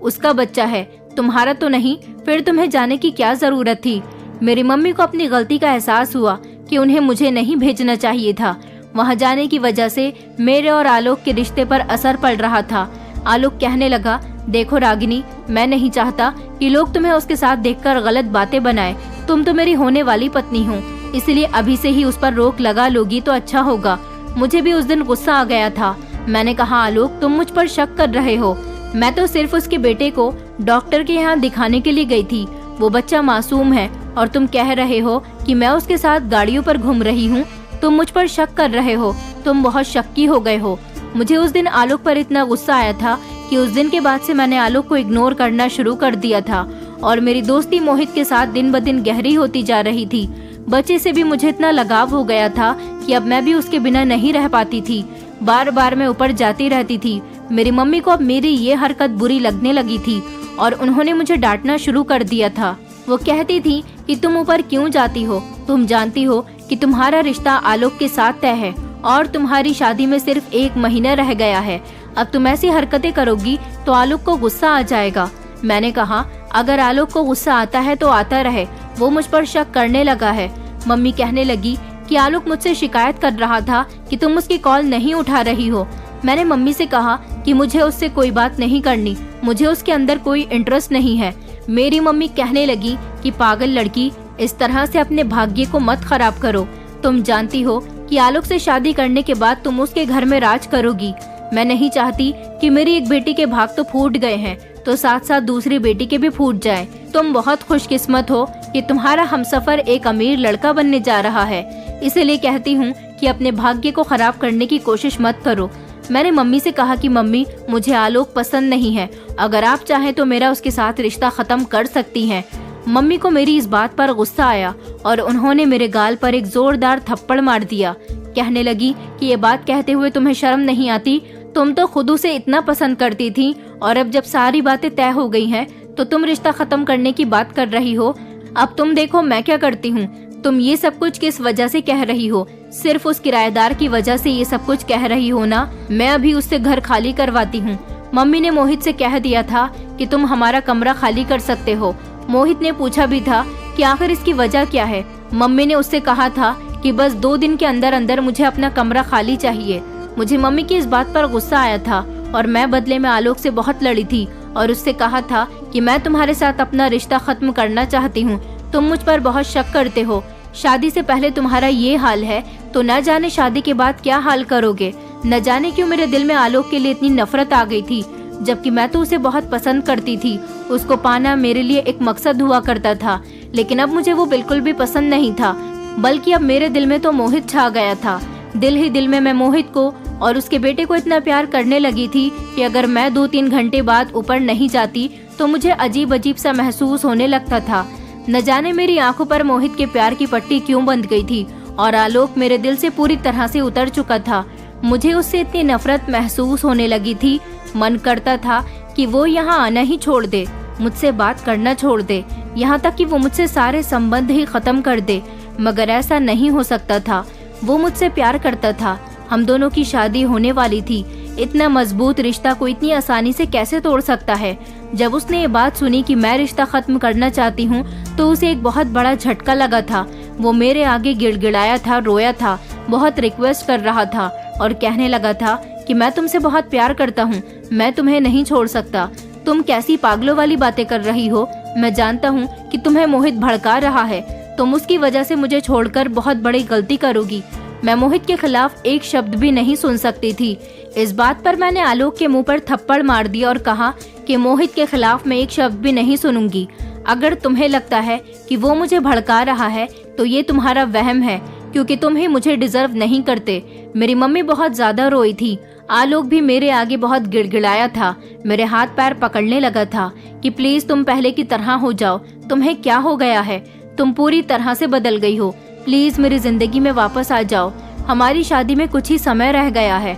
उसका बच्चा है, तुम्हारा तो नहीं, फिर तुम्हें जाने की क्या जरूरत थी। मेरी मम्मी को अपनी गलती का एहसास हुआ कि उन्हें मुझे नहीं भेजना चाहिए था। वहाँ जाने की वजह से मेरे और आलोक के रिश्ते पर असर पड़ रहा था। आलोक कहने लगा, देखो रागिनी, मैं नहीं चाहता कि लोग तुम्हें उसके साथ देखकर गलत बातें बनाएं। तुम तो मेरी होने वाली पत्नी हो, इसलिए अभी से ही उस पर रोक लगा लोगी तो अच्छा होगा। मुझे भी उस दिन गुस्सा आ गया था। मैंने कहा, आलोक तुम मुझ पर शक कर रहे हो, मैं तो सिर्फ उसके बेटे को डॉक्टर के यहाँ दिखाने के लिए गई थी। वो बच्चा मासूम है और तुम कह रहे हो कि मैं उसके साथ गाड़ियों पर घूम रही हूँ। तुम मुझ पर शक कर रहे हो, तुम बहुत शक्की हो गए हो। मुझे उस दिन आलोक पर इतना गुस्सा आया था कि उस दिन के बाद से मैंने आलोक को इग्नोर करना शुरू कर दिया था और मेरी दोस्ती मोहित के साथ दिन ब दिन गहरी होती जा रही थी। बच्चे से भी मुझे इतना लगाव हो गया था कि अब मैं भी उसके बिना नहीं रह पाती थी। बार बार मैं ऊपर जाती रहती थी। मेरी मम्मी को अब मेरी ये हरकत बुरी लगने लगी थी और उन्होंने मुझे डांटना शुरू कर दिया था। वो कहती थी कि तुम ऊपर क्यों जाती हो, तुम जानती हो कि तुम्हारा रिश्ता आलोक के साथ तय है और तुम्हारी शादी में सिर्फ 1 महीना रह गया है। अब तुम ऐसी हरकतें करोगी तो आलोक को गुस्सा आ जाएगा। मैंने कहा, अगर आलोक को गुस्सा आता है तो आता रहे, वो मुझ पर शक करने लगा है। मम्मी कहने लगी कि आलोक मुझसे शिकायत कर रहा था कि तुम उसकी कॉल नहीं उठा रही हो। मैंने मम्मी से कहा कि मुझे उससे कोई बात नहीं करनी, मुझे उसके अंदर कोई इंटरेस्ट नहीं है। मेरी मम्मी कहने लगी कि पागल लड़की, इस तरह से अपने भाग्य को मत खराब करो। तुम जानती हो कि आलोक से शादी करने के बाद तुम उसके घर में राज करोगी। मैं नहीं चाहती कि मेरी एक बेटी के भाग तो फूट गए हैं तो साथ साथ दूसरी बेटी के भी फूट जाएं। तुम बहुत खुशकिस्मत हो कि तुम्हारा हमसफर एक अमीर लड़का बनने जा रहा है, इसलिए कहती हूँ कि अपने भाग्य को खराब करने की कोशिश मत करो। मैंने मम्मी से कहा कि मम्मी, मुझे आलोक पसंद नहीं है, अगर आप चाहें तो मेरा उसके साथ रिश्ता खत्म कर सकती हैं। मम्मी को मेरी इस बात पर गुस्सा आया और उन्होंने मेरे गाल पर एक जोरदार थप्पड़ मार दिया। कहने लगी कि ये बात कहते हुए तुम्हें शर्म नहीं आती? तुम तो खुद उसे इतना पसंद करती थी और अब जब सारी बातें तय हो गई हैं तो तुम रिश्ता खत्म करने की बात कर रही हो। अब तुम देखो मैं क्या करती हूँ। तुम ये सब कुछ किस वजह से कह रही हो? सिर्फ उस किराएदार की वजह से ये सब कुछ कह रही हो ना? मैं अभी उससे घर खाली करवाती हूँ। मम्मी ने मोहित से कह दिया था कि तुम हमारा कमरा खाली कर सकते हो। मोहित ने पूछा भी था कि आखिर इसकी वजह क्या है। मम्मी ने उससे कहा था कि बस 2 दिन के अंदर अंदर मुझे अपना कमरा खाली चाहिए। मुझे मम्मी की इस बात पर गुस्सा आया था और मैं बदले में आलोक से बहुत लड़ी थी और उससे कहा था कि मैं तुम्हारे साथ अपना रिश्ता खत्म करना चाहती हूँ। तुम मुझ पर बहुत शक करते हो। शादी से पहले तुम्हारा ये हाल है तो न जाने शादी के बाद क्या हाल करोगे। न जाने क्यों मेरे दिल में आलोक के लिए इतनी नफरत आ गई थी, जबकि मैं तो उसे बहुत पसंद करती थी। उसको पाना मेरे लिए एक मकसद हुआ करता था, लेकिन अब मुझे वो बिल्कुल भी पसंद नहीं था, बल्कि अब मेरे दिल में तो मोहित छा गया था। दिल ही दिल में मैं मोहित को और उसके बेटे को इतना प्यार करने लगी थी कि अगर मैं 2-3 घंटे बाद ऊपर नहीं जाती तो मुझे अजीब अजीब सा महसूस होने लगता था। न जाने मेरी आंखों पर मोहित के प्यार की पट्टी क्यों बंध गई थी और आलोक मेरे दिल से पूरी तरह से उतर चुका था। मुझे उससे इतनी नफरत महसूस होने लगी थी, मन करता था कि वो यहाँ आना ही छोड़ दे, मुझसे बात करना छोड़ दे, यहाँ तक कि वो मुझसे सारे संबंध ही खत्म कर दे। मगर ऐसा नहीं हो सकता था। वो मुझसे प्यार करता था, हम दोनों की शादी होने वाली थी। इतना मजबूत रिश्ता को इतनी आसानी से कैसे तोड़ सकता है? जब उसने ये बात सुनी कि मैं रिश्ता खत्म करना चाहती हूँ तो उसे एक बहुत बड़ा झटका लगा था। वो मेरे आगे गिड़गिड़ाया था, रोया था, बहुत रिक्वेस्ट कर रहा था और कहने लगा था कि मैं तुमसे बहुत प्यार करता हूँ, मैं तुम्हें नहीं छोड़ सकता। तुम कैसी पागलों वाली बातें कर रही हो? मैं जानता हूँ कि तुम्हें मोहित भड़का रहा है, तुम उसकी वजह से मुझे छोड़कर बहुत बड़ी गलती करोगी। मैं मोहित के खिलाफ एक शब्द भी नहीं सुन सकती थी। इस बात पर मैंने आलोक के मुंह पर थप्पड़ मार दिया और कहा कि मोहित के खिलाफ मैं एक शब्द भी नहीं सुनूंगी। अगर तुम्हें लगता है कि वो मुझे भड़का रहा है तो ये तुम्हारा वहम है, क्योंकि तुम ही मुझे डिजर्व नहीं करते। मेरी मम्मी बहुत ज्यादा रोई थी। आलोक भी मेरे आगे बहुत गिड़गिड़ाया था, मेरे हाथ पैर पकड़ने लगा था कि प्लीज तुम पहले की तरह हो जाओ। तुम्हें क्या हो गया है? तुम पूरी तरह से बदल गई हो। प्लीज मेरी जिंदगी में वापस आ जाओ। हमारी शादी में कुछ ही समय रह गया है,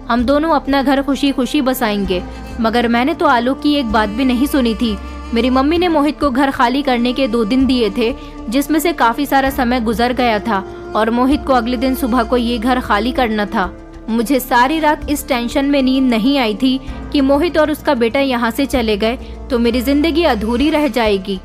हम दोनों अपना घर खुशी खुशी बसाएंगे। मगर मैंने तो आलोक की एक बात भी नहीं सुनी थी। मेरी मम्मी ने मोहित को घर खाली करने के 2 दिन दिए थे, जिसमें से काफी सारा समय गुजर गया था और मोहित को अगले दिन सुबह को ये घर खाली करना था। मुझे सारी रात इस टेंशन में नींद नहीं आई थी कि मोहित और उसका बेटा यहाँ से चले गए तो मेरी जिंदगी अधूरी रह जाएगी।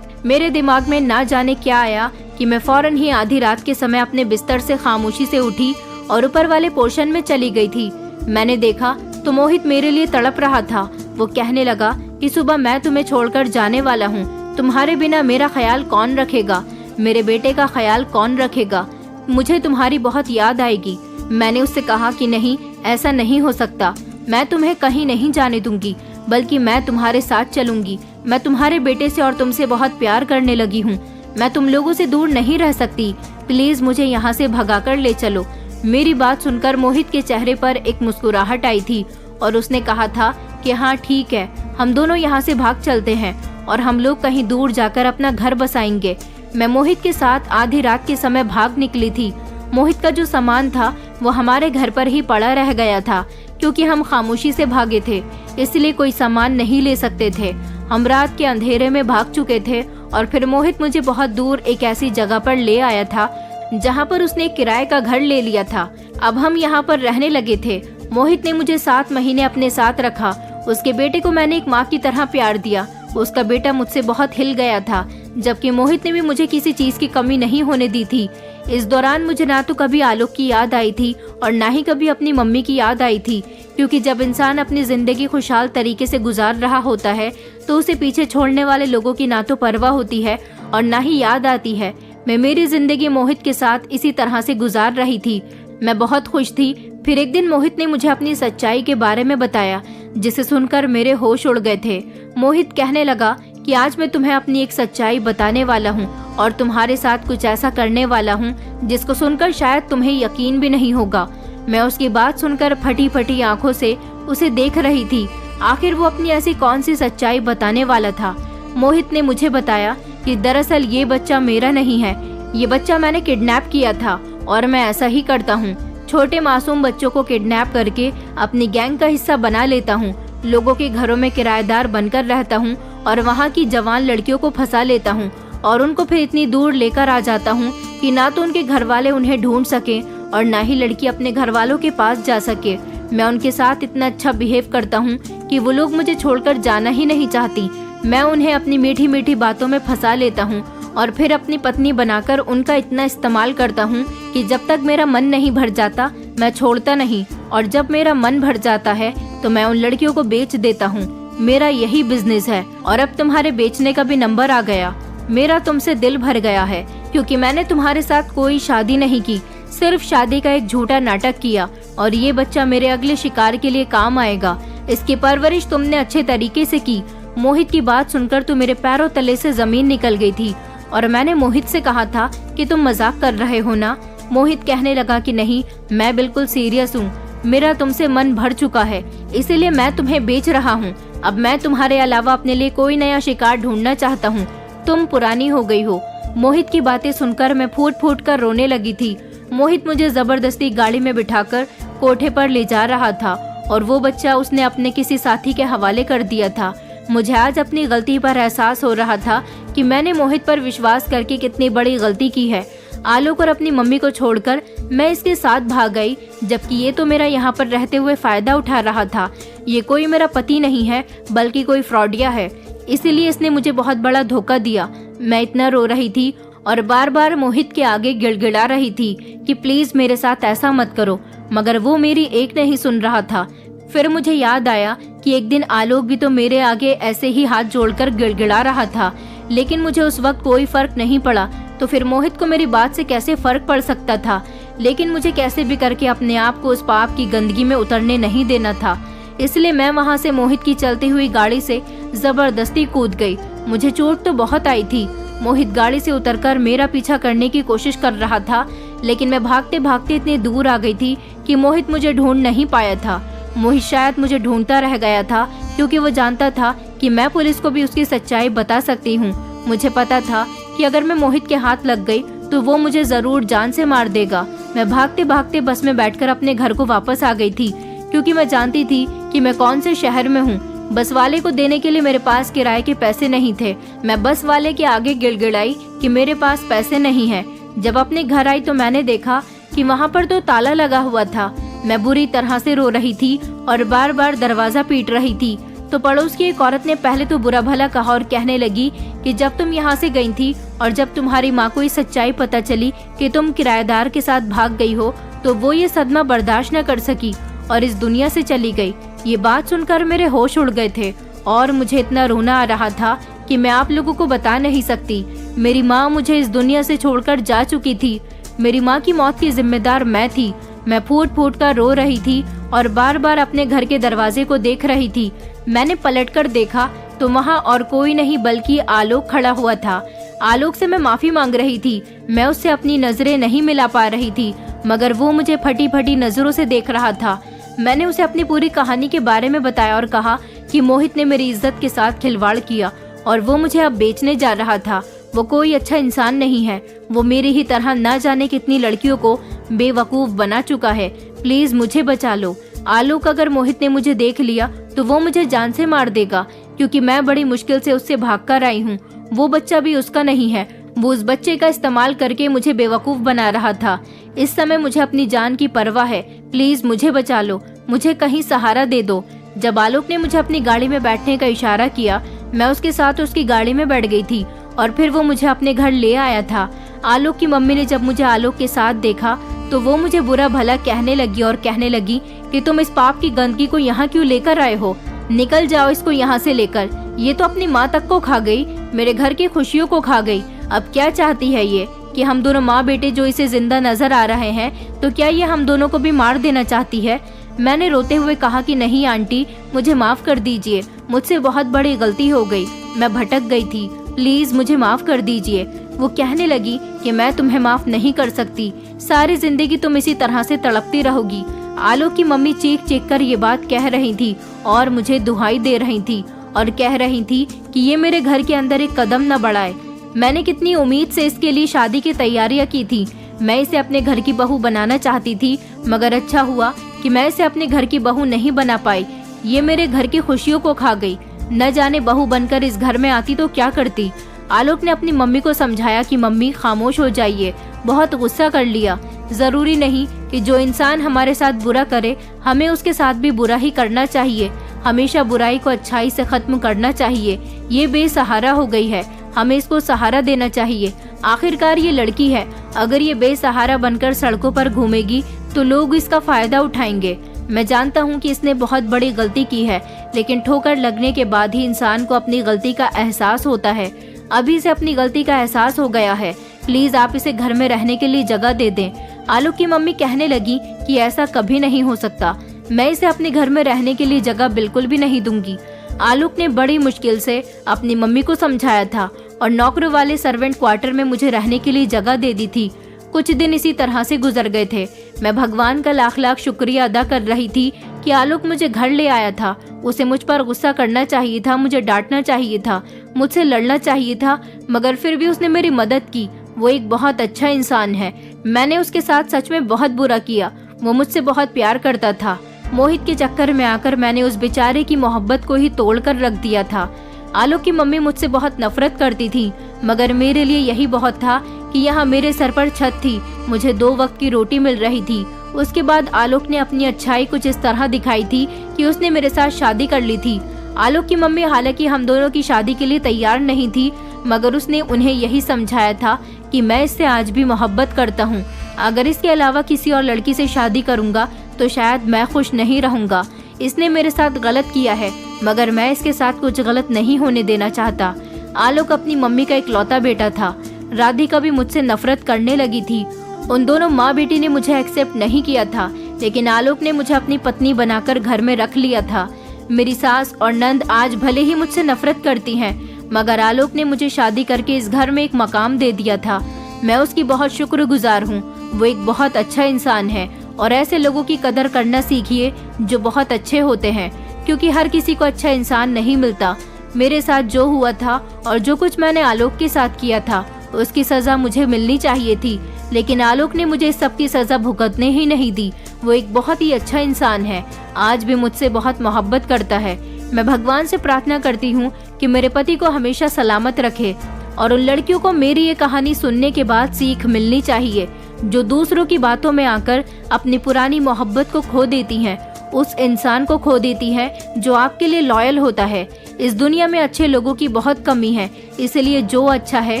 मेरे दिमाग में ना जाने क्या आया कि मैं फौरन ही आधी रात के समय अपने बिस्तर से खामोशी से उठी और ऊपर वाले पोर्शन में चली गई थी। मैंने देखा तो मोहित मेरे लिए तड़प रहा था। वो कहने लगा कि सुबह मैं तुम्हें छोड़कर जाने वाला हूँ, तुम्हारे बिना मेरा ख्याल कौन रखेगा, मेरे बेटे का ख्याल कौन रखेगा, मुझे तुम्हारी बहुत याद आएगी। मैंने उससे कहा कि नहीं, ऐसा नहीं हो सकता, मैं तुम्हें कहीं नहीं जाने दूंगी, बल्कि मैं तुम्हारे साथ चलूंगी। मैं तुम्हारे बेटे से और तुमसे बहुत प्यार करने लगी हूँ, मैं तुम लोगों से दूर नहीं रह सकती, प्लीज मुझे यहाँ से भगाकर ले चलो। मेरी बात सुनकर मोहित के चेहरे पर एक मुस्कुराहट आई थी और उसने कहा था कि हाँ ठीक है, हम दोनों यहाँ से भाग चलते हैं और हम लोग कहीं दूर जाकर अपना घर बसाएंगे। मैं मोहित के साथ आधी रात के समय भाग निकली थी। मोहित का जो सामान था वो हमारे घर पर ही पड़ा रह गया था, क्योंकि हम खामोशी से भागे थे, इसलिए कोई सामान नहीं ले सकते थे। हम रात के अंधेरे में भाग चुके थे और फिर मोहित मुझे बहुत दूर एक ऐसी जगह पर ले आया था जहाँ पर उसने किराए का घर ले लिया था। अब हम यहाँ पर रहने लगे थे। मोहित ने मुझे 7 महीने अपने साथ रखा। उसके बेटे को मैंने एक माँ की तरह प्यार दिया। उसका बेटा मुझसे बहुत हिल गया था, जबकि मोहित ने भी मुझे किसी चीज की कमी नहीं होने दी थी। इस दौरान मुझे ना तो कभी आलोक की याद आई थी और ना ही कभी अपनी मम्मी की याद आई थी, क्योंकि जब इंसान अपनी जिंदगी खुशहाल तरीके से गुजार रहा होता है तो उसे पीछे छोड़ने वाले लोगों की ना तो परवाह होती है और ना ही याद आती है। मैं मेरी जिंदगी मोहित के साथ इसी तरह से गुजार रही थी। मैं बहुत खुश थी। फिर एक दिन मोहित ने मुझे अपनी सच्चाई के बारे में बताया, जिसे सुनकर मेरे होश उड़ गए थे। मोहित कहने लगा कि आज मैं तुम्हें अपनी एक सच्चाई बताने वाला हूँ और तुम्हारे साथ कुछ ऐसा करने वाला हूँ जिसको सुनकर शायद तुम्हें यकीन भी नहीं होगा। मैं उसकी बात सुनकर फटी फटी आंखों से उसे देख रही थी। आखिर वो अपनी ऐसी कौन सी सच्चाई बताने वाला था। मोहित ने मुझे बताया कि दरअसल ये बच्चा मेरा नहीं है, ये बच्चा मैंने किडनैप किया था और मैं ऐसा ही करता हूँ। छोटे मासूम बच्चों को किडनैप करके अपनी गैंग का हिस्सा बना लेता हूँ, लोगों के घरों में किराएदार बनकर रहता हूँ और वहाँ की जवान लड़कियों को फंसा लेता हूँ और उनको फिर इतनी दूर लेकर आ जाता हूँ कि ना तो उनके घर वाले उन्हें ढूंढ सके और ना ही लड़की अपने घर वालों के पास जा सके। मैं उनके साथ इतना अच्छा बिहेव करता हूँ कि वो लोग मुझे छोड़कर जाना ही नहीं चाहती। मैं उन्हें अपनी मीठी मीठी बातों में फंसा लेता हूँ और फिर अपनी पत्नी बनाकर उनका इतना इस्तेमाल करता हूँ कि जब तक मेरा मन नहीं भर जाता मैं छोड़ता नहीं, और जब मेरा मन भर जाता है तो मैं उन लड़कियों को बेच देता हूँ। मेरा यही बिजनेस है और अब तुम्हारे बेचने का भी नंबर आ गया। मेरा तुमसे दिल भर गया है, क्योंकि मैंने तुम्हारे साथ कोई शादी नहीं की, सिर्फ शादी का एक झूठा नाटक किया और ये बच्चा मेरे अगले शिकार के लिए काम आएगा। इसकी परवरिश तुमने अच्छे तरीके से की। मोहित की बात सुनकर तो मेरे पैरों तले से जमीन निकल गई थी और मैंने मोहित से कहा था कि तुम मजाक कर रहे हो ना। मोहित कहने लगा कि नहीं, मैं बिल्कुल सीरियस हूँ, मेरा तुमसे मन भर चुका है, इसीलिए मैं तुम्हें बेच रहा हूँ। अब मैं तुम्हारे अलावा अपने लिए कोई नया शिकार ढूंढना चाहता हूँ, तुम पुरानी हो गई हो। मोहित की बातें सुनकर मैं फूट फूट कर रोने लगी थी। मोहित मुझे जबरदस्ती गाड़ी में बिठाकर कोठे पर ले जा रहा था और वो बच्चा उसने अपने किसी साथी के हवाले कर दिया था। मुझे आज अपनी गलती पर एहसास हो रहा था कि मैंने मोहित पर विश्वास करके कितनी बड़ी गलती की है। आलोक और अपनी मम्मी को छोड़कर मैं इसके साथ भाग गई, जबकि ये तो मेरा यहाँ पर रहते हुए फायदा उठा रहा था। ये कोई मेरा पति नहीं है, बल्कि कोई फ्रॉडिया है, इसीलिए इसने मुझे बहुत बड़ा धोखा दिया। मैं इतना रो रही थी और बार बार मोहित के आगे गिड़गिड़ा रही थी कि प्लीज मेरे साथ ऐसा मत करो, मगर वो मेरी एक नहीं सुन रहा था। फिर मुझे याद आया कि एक दिन आलोक भी तो मेरे आगे ऐसे ही हाथ जोड़कर गिड़गिड़ा रहा था, लेकिन मुझे उस वक्त कोई फर्क नहीं पड़ा। तो फिर मोहित को मेरी बात से कैसे फर्क पड़ सकता था, लेकिन मुझे कैसे भी करके अपने आप को उस पाप की गंदगी में उतरने नहीं देना था। इसलिए मैं वहाँ से मोहित की चलती हुई गाड़ी से जबरदस्ती कूद गई। मुझे चोट तो बहुत आई थी। मोहित गाड़ी से उतरकर मेरा पीछा करने की कोशिश कर रहा था, लेकिन मैं भागते भागते इतनी दूर आ गई थी कि मोहित मुझे ढूंढ नहीं पाया था। मोहित शायद मुझे ढूंढता रह गया था, क्योंकि वो जानता था कि मैं पुलिस को भी उसकी सच्चाई बता सकती हूँ। मुझे पता था कि अगर मैं मोहित के हाथ लग गई तो वो मुझे जरूर जान से मार देगा। मैं भागते भागते बस में बैठकर अपने घर को वापस आ गई थी, क्योंकि मैं जानती थी कि मैं कौन से शहर में हूँ। बस वाले को देने के लिए मेरे पास किराए के पैसे नहीं थे। मैं बस वाले के आगे गिड़गिड़ाई कि मेरे पास पैसे नहीं है। जब अपने घर आई तो मैंने देखा कि वहाँ पर तो ताला लगा हुआ था। मैं बुरी तरह से रो रही थी और बार बार दरवाजा पीट रही थी। तो पड़ोस की एक औरत ने पहले तो बुरा भला कहा और कहने लगी कि जब तुम यहाँ से गई थी और जब तुम्हारी माँ को ये सच्चाई पता चली कि तुम किराएदार के साथ भाग गई हो, तो वो ये सदमा बर्दाश्त न कर सकी और इस दुनिया से चली गई। ये बात सुनकर मेरे होश उड़ गए थे और मुझे इतना रोना आ रहा था कि मैं आप लोगों को बता नहीं सकती। मेरी माँ मुझे इस दुनिया से छोड़कर जा चुकी थी। मेरी माँ की मौत की जिम्मेदार मैं थी। मैं फूट फूट कर रो रही थी और बार बार अपने घर के दरवाजे को देख रही थी। मैंने पलटकर देखा तो वहाँ और कोई नहीं बल्कि आलोक खड़ा हुआ था। आलोक से मैं माफी मांग रही थी। मैं उससे अपनी नजरें नहीं मिला पा रही थी, मगर वो मुझे फटी फटी नजरों से देख रहा था। मैंने उसे अपनी पूरी कहानी के बारे में बताया और कहा कि मोहित ने मेरी इज्जत के साथ खिलवाड़ किया और वो मुझे अब बेचने जा रहा था। वो कोई अच्छा इंसान नहीं है। वो मेरी ही तरह न जाने कितनी लड़कियों को बेवकूफ बना चुका है। प्लीज मुझे बचा लो। आलोक, अगर मोहित ने मुझे देख लिया तो वो मुझे जान से मार देगा, क्योंकि मैं बड़ी मुश्किल से उससे भागकर आई हूँ। वो बच्चा भी उसका नहीं है। वो उस बच्चे का इस्तेमाल करके मुझे बेवकूफ बना रहा था। इस समय मुझे अपनी जान की परवाह है। प्लीज मुझे बचा लो, मुझे कहीं सहारा दे दो। जब आलोक ने मुझे अपनी गाड़ी में बैठने का इशारा किया, मैं उसके साथ उसकी गाड़ी में बैठ गई थी और फिर वो मुझे अपने घर ले आया था। आलोक की मम्मी ने जब मुझे आलोक के साथ देखा तो वो मुझे बुरा भला कहने लगी और कहने लगी कि तुम इस पाप की गंदगी को यहाँ क्यों लेकर आए हो? निकल जाओ इसको यहाँ से लेकर। ये तो अपनी माँ तक को खा गई, मेरे घर की खुशियों को खा गई। अब क्या चाहती है ये कि हम दोनों माँ बेटे जो इसे जिंदा नजर आ रहे हैं, तो क्या ये हम दोनों को भी मार देना चाहती है? मैंने रोते हुए कहा कि नहीं आंटी, मुझे माफ कर दीजिए। मुझसे बहुत बड़ी गलती हो गई। मैं भटक गई थी। प्लीज मुझे माफ कर दीजिए। वो कहने लगी कि मैं तुम्हें माफ नहीं कर सकती। सारी जिंदगी तुम इसी तरह से तड़पती रहोगी। आलोक की मम्मी चीख चीख कर ये बात कह रही थी और मुझे दुहाई दे रही थी और कह रही थी कि ये मेरे घर के अंदर एक कदम न बढ़ाए। मैंने कितनी उम्मीद से इसके लिए शादी की तैयारियां की थी। मैं इसे अपने घर की बहू बनाना चाहती थी, मगर अच्छा हुआ कि मैं इसे अपने घर की बहू नहीं बना पाई। ये मेरे घर की खुशियों को खा गई। न जाने बहू बनकर इस घर में आती तो क्या करती। आलोक ने अपनी मम्मी को समझाया कि मम्मी खामोश हो जाइए, बहुत गुस्सा कर लिया। जरूरी नहीं कि जो इंसान हमारे साथ बुरा करे हमें उसके साथ भी बुरा ही करना चाहिए। हमेशा बुराई को अच्छाई से खत्म करना चाहिए। ये बेसहारा हो गई है, हमें इसको सहारा देना चाहिए। आखिरकार ये लड़की है, अगर ये बेसहारा बनकर सड़कों पर घूमेगी तो लोग इसका फायदा उठाएंगे। मैं जानता हूँ कि इसने बहुत बड़ी गलती की है, लेकिन ठोकर लगने के बाद ही इंसान को अपनी गलती का एहसास होता है। अभी से अपनी गलती का एहसास हो गया है। प्लीज आप इसे घर में रहने के लिए जगह दे दें। आलोक की मम्मी कहने लगी कि ऐसा कभी नहीं हो सकता। मैं इसे अपने घर में रहने के लिए जगह बिल्कुल भी नहीं दूंगी। आलोक ने बड़ी मुश्किल से अपनी मम्मी को समझाया था और नौकरों वाले सर्वेंट क्वार्टर में मुझे रहने के लिए जगह दे दी थी। कुछ दिन इसी तरह से गुजर गए थे। मैं भगवान का लाख लाख शुक्रिया अदा कर रही थी कि आलोक मुझे घर ले आया था। उसे मुझ पर गुस्सा करना चाहिए था, मुझे डांटना चाहिए था, मुझसे लड़ना चाहिए था, मगर फिर भी उसने मेरी मदद की। वो एक बहुत अच्छा इंसान है। मैंने उसके साथ सच में बहुत बुरा किया। वो मुझसे बहुत प्यार करता था। मोहित के चक्कर में आकर मैंने उस बेचारे की मोहब्बत को ही तोड़ कर रख दिया था। आलोक की मम्मी मुझसे बहुत नफरत करती थी, मगर मेरे लिए यही बहुत था कि यहाँ मेरे सर पर छत थी, मुझे 2 वक्त की रोटी मिल रही थी। उसके बाद आलोक ने अपनी अच्छाई कुछ इस तरह दिखाई थी कि उसने मेरे साथ शादी कर ली थी। आलोक की मम्मी हालांकि हम दोनों की शादी के लिए तैयार नहीं थी, मगर उसने उन्हें यही समझाया था कि मैं इससे आज भी मोहब्बत करता हूँ। अगर इसके अलावा किसी और लड़की से शादी करूँगा तो शायद मैं खुश नहीं रहूँगा। इसने मेरे साथ गलत किया है, मगर मैं इसके साथ कुछ गलत नहीं होने देना चाहता। आलोक अपनी मम्मी का इकलौता बेटा था। राधिका भी मुझसे नफरत करने लगी थी। उन दोनों माँ बेटी ने मुझे एक्सेप्ट नहीं किया था, लेकिन आलोक ने मुझे अपनी पत्नी बनाकर घर में रख लिया था। मेरी सास और नंद आज भले ही मुझसे नफरत करती हैं, मगर आलोक ने मुझे शादी करके इस घर में एक मकाम दे दिया था। मैं उसकी बहुत शुक्रगुजार हूँ। वो एक बहुत अच्छा इंसान है और ऐसे लोगों की कदर करना सीखिए जो बहुत अच्छे होते हैं, क्योंकि हर किसी को अच्छा इंसान नहीं मिलता। मेरे साथ जो हुआ था और जो कुछ मैंने आलोक के साथ किया था उसकी सजा मुझे मिलनी चाहिए थी, लेकिन आलोक ने मुझे इस सब की सजा भुगतने ही नहीं दी। वो एक बहुत ही अच्छा इंसान है, आज भी मुझसे बहुत मोहब्बत करता है। मैं भगवान से प्रार्थना करती हूँ कि मेरे पति को हमेशा सलामत रखे और उन लड़कियों को मेरी ये कहानी सुनने के बाद सीख मिलनी चाहिए जो दूसरों की बातों में आकर अपनी पुरानी मोहब्बत को खो देती हैं। उस इंसान को खो देती है जो आपके लिए लॉयल होता है। इस दुनिया में अच्छे लोगों की बहुत कमी है, इसलिए जो अच्छा है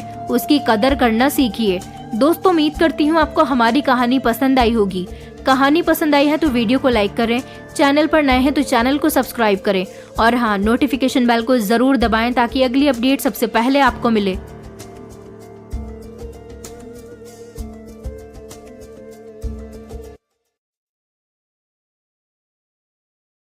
उसकी कदर करना सीखिए। दोस्तों, उम्मीद करती हूँ आपको हमारी कहानी पसंद आई होगी। कहानी पसंद आई है तो वीडियो को लाइक करें, चैनल पर नए हैं तो चैनल को सब्सक्राइब करें और हाँ, नोटिफिकेशन बेल को जरूर दबाएं ताकि अगली अपडेट सबसे पहले आपको मिले।